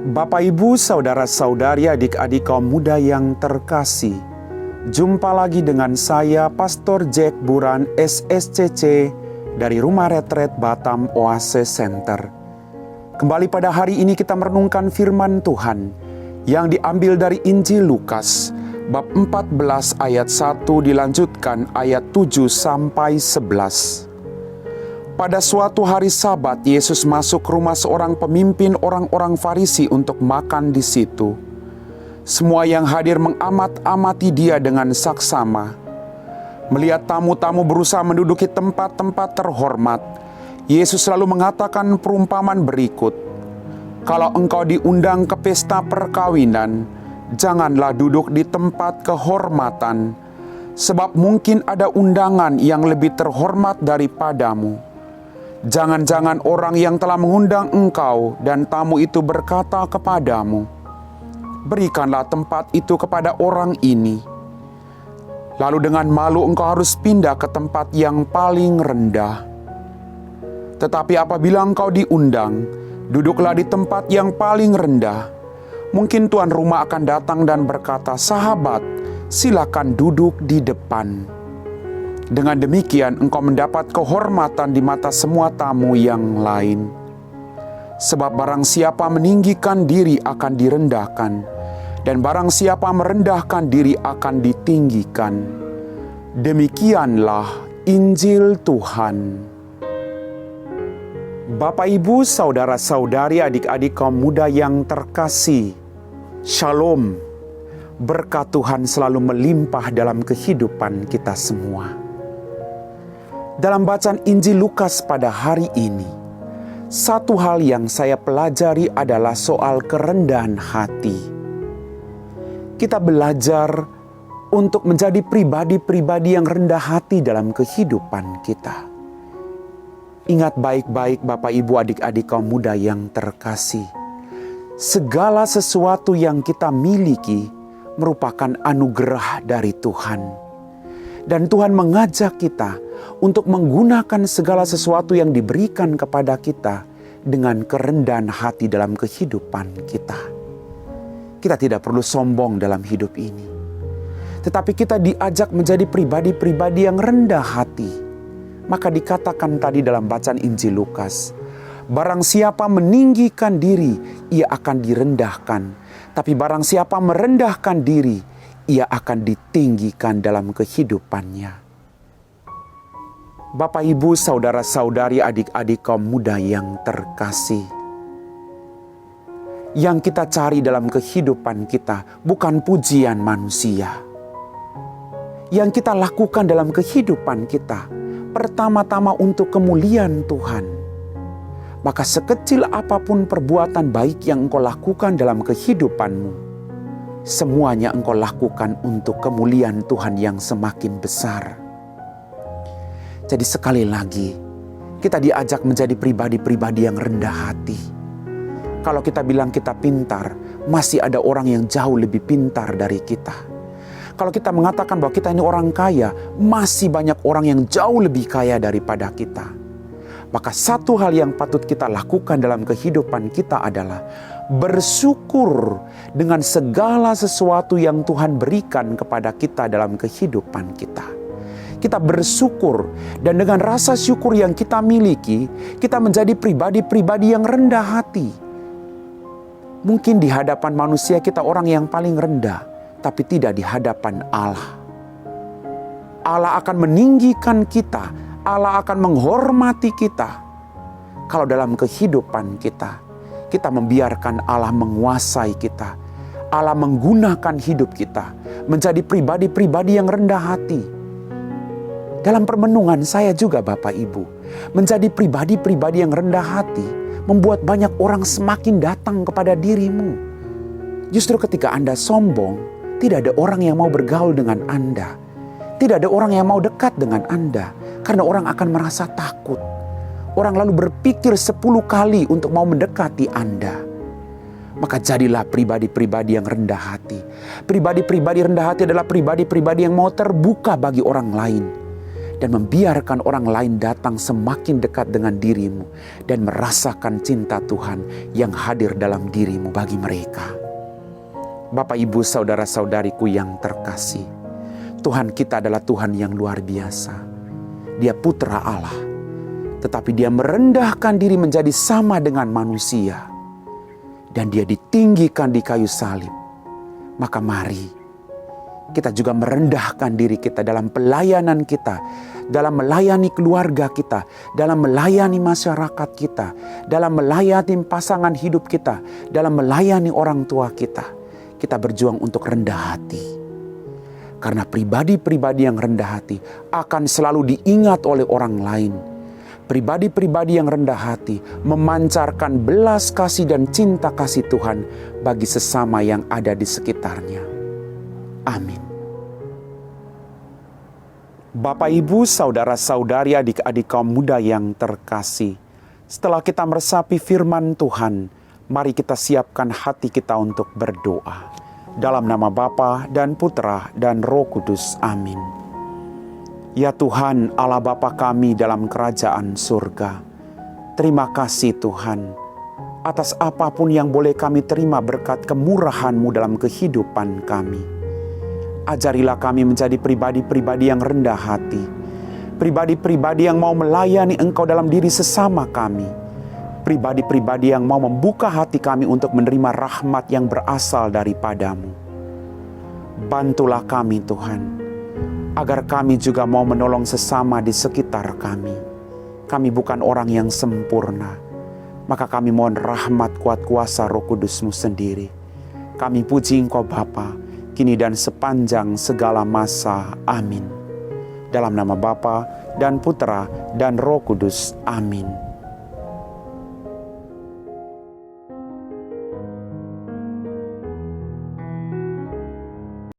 Bapak, Ibu, saudara-saudari, adik-adik kaum muda yang terkasih, jumpa lagi dengan saya, Pastor Jack Buran, SSCC, dari Rumah Retret Batam Oase Center. Kembali pada hari ini kita merenungkan firman Tuhan yang diambil dari Injil Lukas, bab 14 ayat 1 dilanjutkan ayat 7 sampai 11. Pada suatu hari Sabat, Yesus masuk rumah seorang pemimpin orang-orang Farisi untuk makan di situ. Semua yang hadir mengamat-amati dia dengan saksama. Melihat tamu-tamu berusaha menduduki tempat-tempat terhormat, Yesus selalu mengatakan perumpamaan berikut. Kalau engkau diundang ke pesta perkawinan, janganlah duduk di tempat kehormatan, sebab mungkin ada undangan yang lebih terhormat daripadamu. Jangan-jangan orang yang telah mengundang engkau dan tamu itu berkata kepadamu, berikanlah tempat itu kepada orang ini. Lalu dengan malu engkau harus pindah ke tempat yang paling rendah. Tetapi apabila engkau diundang, duduklah di tempat yang paling rendah. Mungkin tuan rumah akan datang dan berkata, sahabat, silakan duduk di depan. Dengan demikian engkau mendapat kehormatan di mata semua tamu yang lain. Sebab barang siapa meninggikan diri akan direndahkan, dan barang siapa merendahkan diri akan ditinggikan. Demikianlah Injil Tuhan. Bapak, Ibu, saudara-saudari, adik-adik kaum muda yang terkasih, Shalom. Berkat Tuhan selalu melimpah dalam kehidupan kita semua. Dalam bacaan Injil Lukas pada hari ini, satu hal yang saya pelajari adalah soal kerendahan hati. Kita belajar untuk menjadi pribadi-pribadi yang rendah hati dalam kehidupan kita. Ingat baik-baik Bapak, Ibu, adik-adik kaum muda yang terkasih. Segala sesuatu yang kita miliki merupakan anugerah dari Tuhan. Dan Tuhan mengajak kita untuk menggunakan segala sesuatu yang diberikan kepada kita dengan kerendahan hati dalam kehidupan kita. Kita tidak perlu sombong dalam hidup ini. Tetapi kita diajak menjadi pribadi-pribadi yang rendah hati. Maka dikatakan tadi dalam bacaan Injil Lukas, barang siapa meninggikan diri, ia akan direndahkan. Tapi barang siapa merendahkan diri, ia akan ditinggikan dalam kehidupannya. Bapak, Ibu, saudara-saudari, adik-adik kaum muda yang terkasih. Yang kita cari dalam kehidupan kita bukan pujian manusia. Yang kita lakukan dalam kehidupan kita pertama-tama untuk kemuliaan Tuhan. Maka sekecil apapun perbuatan baik yang engkau lakukan dalam kehidupanmu, semuanya engkau lakukan untuk kemuliaan Tuhan yang semakin besar. Jadi sekali lagi, kita diajak menjadi pribadi-pribadi yang rendah hati. Kalau kita bilang kita pintar, masih ada orang yang jauh lebih pintar dari kita. Kalau kita mengatakan bahwa kita ini orang kaya, masih banyak orang yang jauh lebih kaya daripada kita. Maka satu hal yang patut kita lakukan dalam kehidupan kita adalah bersyukur dengan segala sesuatu yang Tuhan berikan kepada kita dalam kehidupan kita. Kita bersyukur, dan dengan rasa syukur yang kita miliki, kita menjadi pribadi-pribadi yang rendah hati. Mungkin di hadapan manusia kita orang yang paling rendah, tapi tidak di hadapan Allah. Allah akan meninggikan kita, Allah akan menghormati kita. Kalau dalam kehidupan kita, kita membiarkan Allah menguasai kita. Allah menggunakan hidup kita menjadi pribadi-pribadi yang rendah hati. Dalam permenungan saya juga Bapak Ibu, menjadi pribadi-pribadi yang rendah hati membuat banyak orang semakin datang kepada dirimu. Justru ketika Anda sombong, tidak ada orang yang mau bergaul dengan Anda. Tidak ada orang yang mau dekat dengan Anda, karena orang akan merasa takut. Orang lalu berpikir 10 kali untuk mau mendekati Anda. Maka jadilah pribadi-pribadi yang rendah hati. Pribadi-pribadi rendah hati adalah pribadi-pribadi yang mau terbuka bagi orang lain. dan membiarkan orang lain datang semakin dekat dengan dirimu dan merasakan cinta Tuhan yang hadir dalam dirimu bagi mereka. Bapak, Ibu, saudara-saudariku yang terkasih, Tuhan kita adalah Tuhan yang luar biasa. Dia putra Allah, tetapi dia merendahkan diri menjadi sama dengan manusia. Dan dia ditinggikan di kayu salib. Maka mari kita juga merendahkan diri kita dalam pelayanan kita, dalam melayani keluarga kita, dalam melayani masyarakat kita, dalam melayani pasangan hidup kita, dalam melayani orang tua kita. Kita berjuang untuk rendah hati. Karena pribadi-pribadi yang rendah hati akan selalu diingat oleh orang lain. Pribadi-pribadi yang rendah hati memancarkan belas kasih dan cinta kasih Tuhan bagi sesama yang ada di sekitarnya. Amin. Bapak, Ibu, saudara-saudari, adik-adik kaum muda yang terkasih, setelah kita meresapi firman Tuhan, mari kita siapkan hati kita untuk berdoa. Dalam nama Bapa dan Putra dan Roh Kudus. Amin. Ya Tuhan, Allah Bapa kami dalam kerajaan surga, terima kasih Tuhan atas apapun yang boleh kami terima berkat kemurahan-Mu dalam kehidupan kami. Ajarilah kami menjadi pribadi-pribadi yang rendah hati, pribadi-pribadi yang mau melayani Engkau dalam diri sesama kami, pribadi-pribadi yang mau membuka hati kami untuk menerima rahmat yang berasal daripada-Mu. Bantulah kami Tuhan, agar kami juga mau menolong sesama di sekitar kami. Kami bukan orang yang sempurna, maka kami mohon rahmat kuat kuasa Roh Kudus-Mu sendiri. Kami puji Engkau Bapa, kini dan sepanjang segala masa. Amin. Dalam nama Bapa dan Putra dan Roh Kudus. Amin.